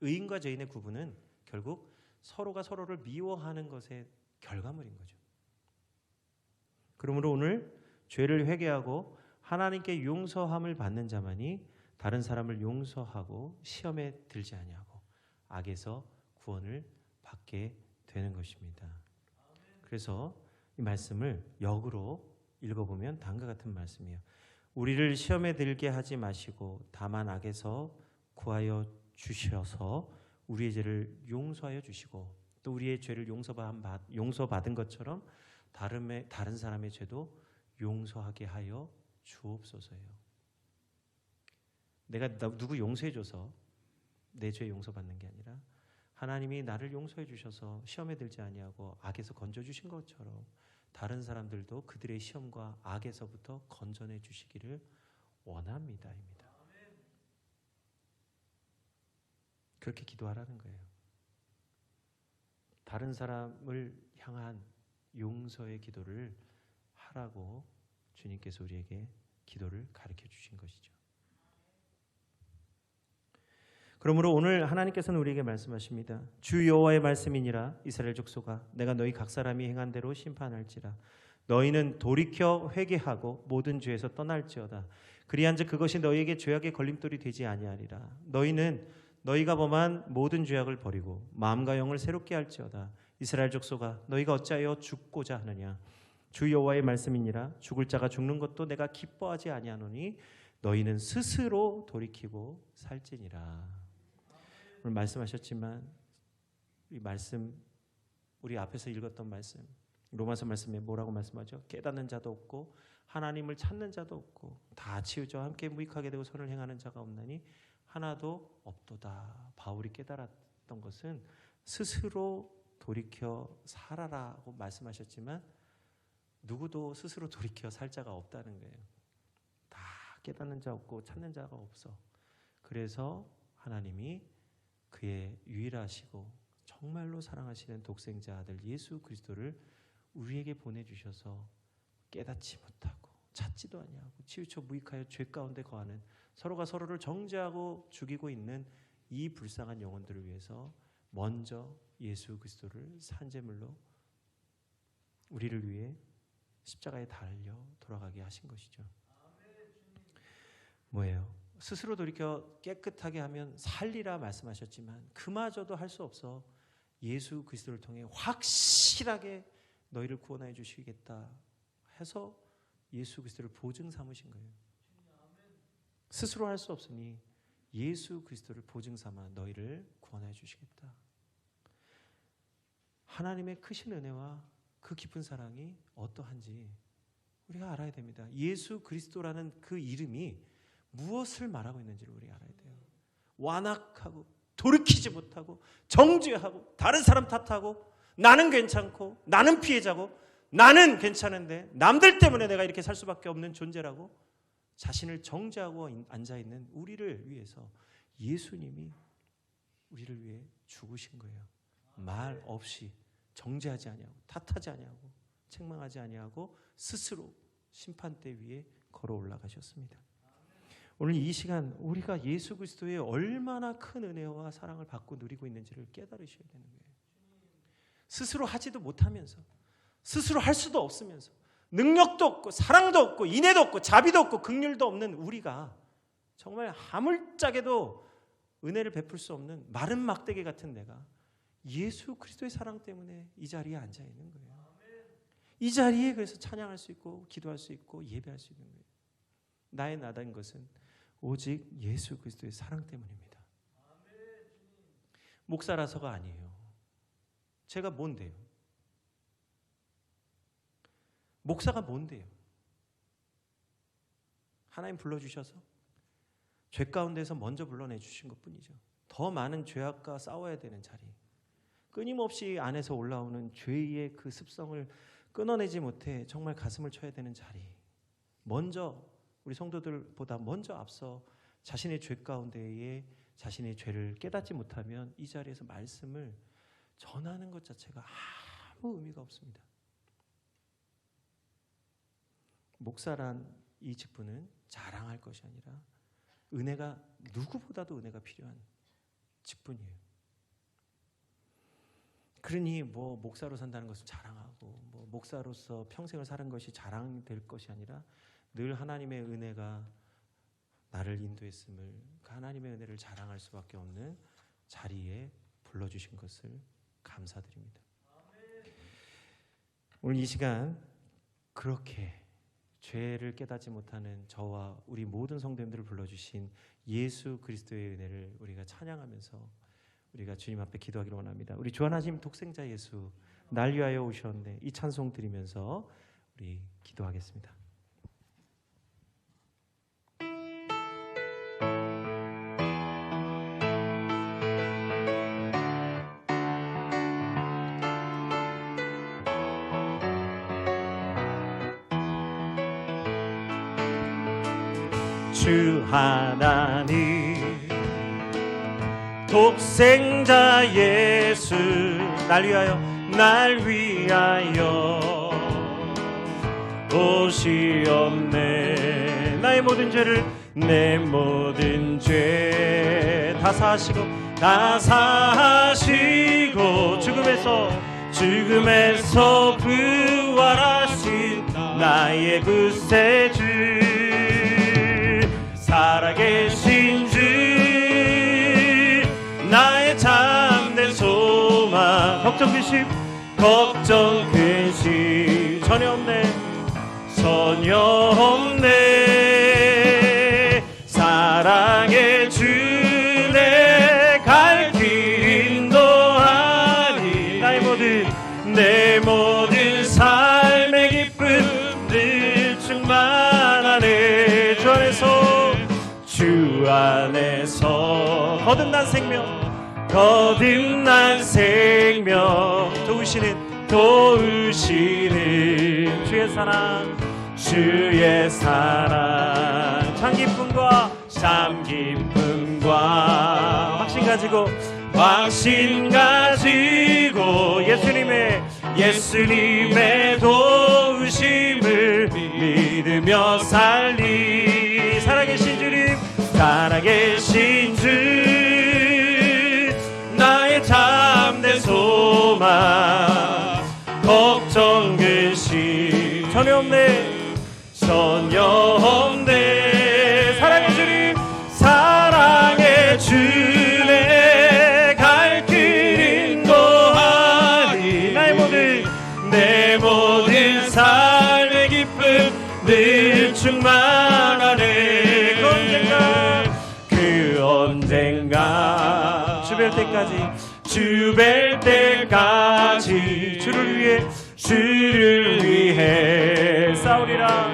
의인과 죄인의 구분은 결국 서로가 서로를 미워하는 것의 결과물인 거죠. 그러므로 오늘 죄를 회개하고 하나님께 용서함을 받는 자만이 다른 사람을 용서하고 시험에 들지 아니하고 악에서 구원을 받게 되는 것입니다. 그래서 이 말씀을 역으로 읽어보면 다음과 같은 말씀이에요. 우리를 시험에 들게 하지 마시고 다만 악에서 구하여 주셔서 우리의 죄를 용서하여 주시고 또 우리의 죄를 용서받은 것처럼 다른 사람의 죄도 용서하게 하여 주옵소서예요. 내가 누구 용서해줘서 내 죄 용서받는 게 아니라 하나님이 나를 용서해 주셔서 시험에 들지 아니하고 악에서 건져주신 것처럼 다른 사람들도 그들의 시험과 악에서부터 건져내 주시기를 원합니다입니다. 그렇게 기도하라는 거예요. 다른 사람을 향한 용서의 기도를 하라고 주님께서 우리에게 기도를 가르쳐 주신 것이죠. 그러므로 오늘 하나님께서는 우리에게 말씀하십니다. 주 여호와의 말씀이니라 이스라엘 족속아 내가 너희 각 사람이 행한 대로 심판할지라 너희는 돌이켜 회개하고 모든 죄에서 떠날지어다 그리한즉 그것이 너희에게 죄악의 걸림돌이 되지 아니하리라 너희는 너희가 범한 모든 죄악을 버리고 마음과 영을 새롭게 할지어다 이스라엘 족속아 너희가 어찌하여 죽고자 하느냐 주 여호와의 말씀이니라 죽을 자가 죽는 것도 내가 기뻐하지 아니하노니 너희는 스스로 돌이키고 살지니라. 오늘 말씀하셨지만 이 말씀 우리 앞에서 읽었던 말씀 로마서 말씀에 뭐라고 말씀하죠? 깨닫는 자도 없고 하나님을 찾는 자도 없고 다 치우쳐 함께 무익하게 되고 선을 행하는 자가 없나니 하나도 없도다. 바울이 깨달았던 것은 스스로 돌이켜 살아라고 말씀하셨지만 누구도 스스로 돌이켜 살 자가 없다는 거예요. 다 깨닫는 자 없고 찾는 자가 없어. 그래서 하나님이 그의 유일하시고 정말로 사랑하시는 독생자 아들 예수 그리스도를 우리에게 보내주셔서 깨닫지 못하고 찾지도 아니하고 치우쳐 무익하여 죄 가운데 거하는 서로가 서로를 정죄하고 죽이고 있는 이 불쌍한 영혼들을 위해서 먼저 예수 그리스도를 산제물로 우리를 위해 십자가에 달려 돌아가게 하신 것이죠. 뭐예요? 스스로 돌이켜 깨끗하게 하면 살리라 말씀하셨지만 그마저도 할 수 없어 예수 그리스도를 통해 확실하게 너희를 구원하여 주시겠다 해서 예수 그리스도를 보증 삼으신 거예요. 스스로 할 수 없으니 예수 그리스도를 보증 삼아 너희를 구원하여 주시겠다. 하나님의 크신 은혜와 그 깊은 사랑이 어떠한지 우리가 알아야 됩니다. 예수 그리스도라는 그 이름이 무엇을 말하고 있는지를 우리가 알아야 돼요. 완악하고 돌이키지 못하고 정죄하고 다른 사람 탓하고 나는 괜찮고 나는 피해자고 나는 괜찮은데 남들 때문에 내가 이렇게 살 수밖에 없는 존재라고 자신을 정죄하고 앉아있는 우리를 위해서 예수님이 우리를 위해 죽으신 거예요. 말 없이 정죄하지 아니하고 탓하지 아니하고 책망하지 아니하고 스스로 심판대 위에 걸어 올라가셨습니다. 오늘 이 시간 우리가 예수 그리스도의 얼마나 큰 은혜와 사랑을 받고 누리고 있는지를 깨달으셔야 되는 거예요. 스스로 하지도 못하면서 스스로 할 수도 없으면서 능력도 없고 사랑도 없고 인애도 없고 자비도 없고 긍휼도 없는 우리가 정말 아물짝에도 은혜를 베풀 수 없는 마른 막대기 같은 내가 예수 그리스도의 사랑 때문에 이 자리에 앉아 있는 거예요. 이 자리에 그래서 찬양할 수 있고 기도할 수 있고 예배할 수 있는 거예요. 나의 나다인 것은 오직 예수 그리스도의 사랑 때문입니다. 목사라서가 아니에요. 제가 뭔데요? 목사가 뭔데요? 하나님 불러주셔서 죄 가운데서 먼저 불러내 주신 것뿐이죠. 더 많은 죄악과 싸워야 되는 자리, 끊임없이 안에서 올라오는 죄의 그 습성을 끊어내지 못해 정말 가슴을 쳐야 되는 자리, 먼저 우리 성도들보다 먼저 앞서 자신의 죄 가운데에 자신의 죄를 깨닫지 못하면 이 자리에서 말씀을 전하는 것 자체가 아무 의미가 없습니다. 목사란 이 직분은 자랑할 것이 아니라 은혜가 누구보다도 은혜가 필요한 직분이에요. 그러니 뭐 목사로 산다는 것을 자랑하고 뭐 목사로서 평생을 사는 것이 자랑될 것이 아니라 늘 하나님의 은혜가 나를 인도했음을, 그 하나님의 은혜를 자랑할 수밖에 없는 자리에 불러주신 것을 감사드립니다. 오늘 이 시간 그렇게 죄를 깨닫지 못하는 저와 우리 모든 성도님들을 불러주신 예수 그리스도의 은혜를 우리가 찬양하면서 우리가 주님 앞에 기도하기를 원합니다. 우리 주하나님 독생자 예수 날 위하여 오셨네, 이 찬송 드리면서 우리 기도하겠습니다. 주 하나님 독생자 예수 날 위하여 오시옵네. 나의 모든 죄를, 내 모든 죄 다 사하시고 죽음에서 부활하신 나의 구세주, 살아계신 주 나의 참된 소망, 걱정 근심 전혀 없네. 사랑의 주 내 갈 길 인도하니 내 모든 삶의 기쁨 늘 충만하네. 주 안에서 거듭난 생명 도우시는 주의 사랑 참 기쁨과 확신 가지고 예수님의 도우심을 믿으며 살리. 살아계신 주 나의 참된 소망, 걱정 근심 전혀 없네. 사랑의 주 내 갈 길 인도하니 내 모든 삶의 기쁨 늘 충만하네. 그 언젠가 주 뵐 때까지 주를 위해 싸우리라.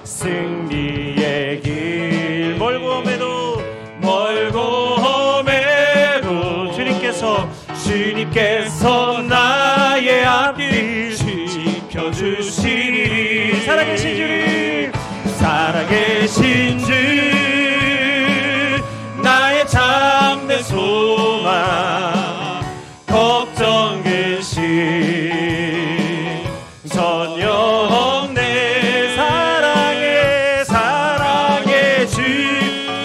승리의 길 멀고 험해도 주님께서 나의 앞길 지켜주시리. 살아계신 주 나의 참된 소망, 걱정 근심 전혀 없네. 사랑의 주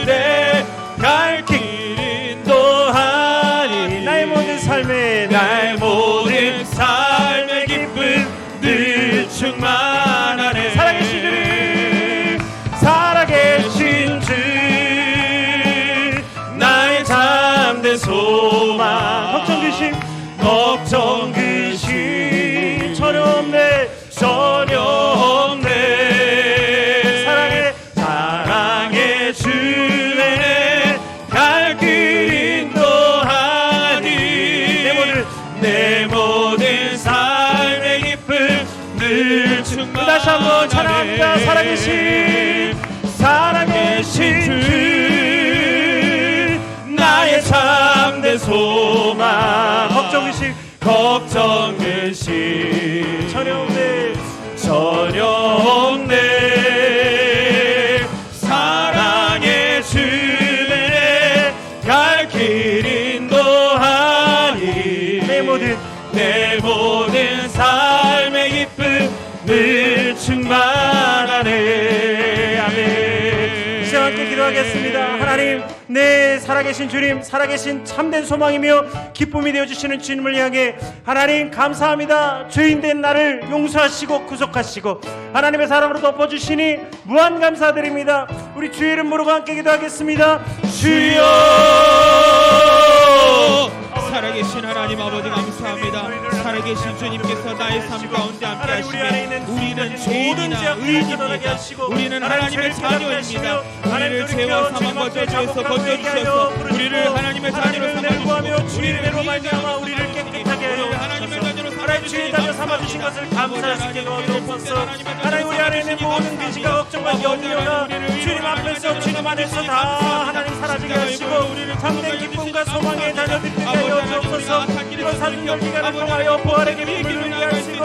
내 갈 길 인도하니 나의 모든 삶의 기쁨 늘 충만하네. 살아계신 주 나의 참된 소망, 걱정 근심 전혀 없네. 사랑의 주 내 갈 길 인도하니 내 모든 삶의 기쁨 늘 충만하네. 다시 한번 찬양합니다. 살아계신 주 나의 참된 소망, 걱정 근심 전혀 없네. 사랑의 주 내 갈 길 인도하니 내 모든 삶 함께 기도하겠습니다. 하나님, 내 살아계신 주님, 살아계신 참된 소망이며 기쁨이 되어주시는 주님을 향해 하나님 감사합니다. 죄인된 나를 용서하시고 구속하시고 하나님의 사랑으로 덮어주시니 무한 감사드립니다. 우리 주의 이름 부르고 함께 기도하겠습니다. 주여, 살아계신 하나님 아버지 감사합니다. 살아계신 주님께서 나의 삶 가운데 함께 하시며 우리는 죄인이나 의인입니다. 우리는 하나님의 자녀입니다. 우리를 죄와 사망과 저주에서 건져주셔서 우리를 하나님의 자녀로 삼아주시고 주의 은혜로 말미암아 우리를 깨끗하게 하여 하나님의 자녀로 하나님 주의 자녀 삼아주신 것을 감사하시게 도와주옵소서. 하나님 우리 안에 있는 모든 근심과 걱정과 염려가 주님 앞에서 주님 안에서 다 하나님 사라지게 하시고 참된 기쁨과 소망의 자녀들이 되게 하여 주옵소서. 이번 사순절 기간을 통하여 부활의 기쁨을 누리게 하시고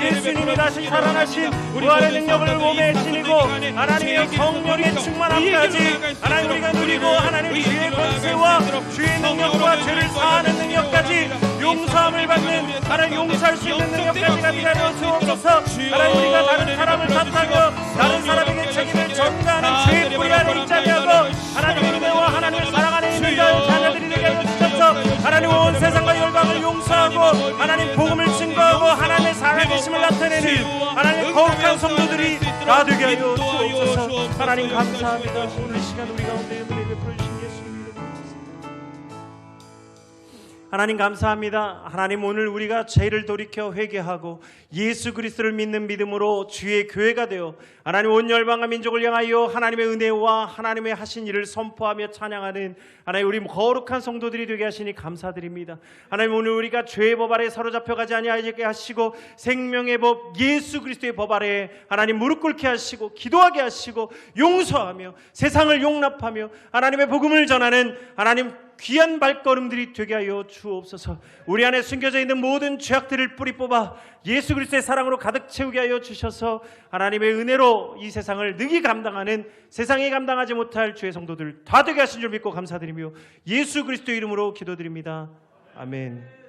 예수님이 다시 살아나신 부활의 능력을 몸에 지니고 하나님의 성령의 충만함까지 하나님 우리가 누리고 하나님 주의 권세와 주의 능력과 죄를 사하는 능력까지 용서함을 받는 하나님 용서할 수 있는 능력까지 가게 하여 주옵소서. 하나님 우리가 다른 사람을 탓하고 다른 사람에게 책임을 전가하는 죄의 뿌리 안에 있지 아니하고 하나님의 은혜와 하나님을 사랑하는 있는 자녀들이 되게 하여 주옵소서. 하나님 온 세상과 열방을 용서하고 하나님 복음을 증거하고 하나님의 살아계심을 나타내는 하나님 거룩한 성도들이 다 되게 하여 주옵소서. 하나님 감사합니다. 오늘 시간 우리 가운데 은혜 베풀어 주신 예수님 이름으로 하나님 감사합니다. 하나님 오늘 우리가 죄를 돌이켜 회개하고 예수 그리스도를 믿는 믿음으로 주의 교회가 되어 하나님 온 열방과 민족을 향하여 하나님의 은혜와 하나님의 하신 일을 선포하며 찬양하는 하나님 우리 거룩한 성도들이 되게 하시니 감사드립니다. 하나님 오늘 우리가 죄의 법 아래 사로잡혀가지 아니하게 하시고 생명의 법 예수 그리스도의 법 아래 하나님 무릎 꿇게 하시고 기도하게 하시고 용서하며 세상을 용납하며 하나님의 복음을 전하는 하나님 귀한 발걸음들이 되게 하여 주옵소서. 우리 안에 숨겨져 있는 모든 죄악들을 뿌리 뽑아 예수 그리스도의 사랑으로 가득 채우게 하여 주셔서 하나님의 은혜로 이 세상을 능히 감당하는 세상이 감당하지 못할 주의 성도들 다 되게 하신 줄 믿고 감사드리며 예수 그리스도의 이름으로 기도드립니다. 아멘.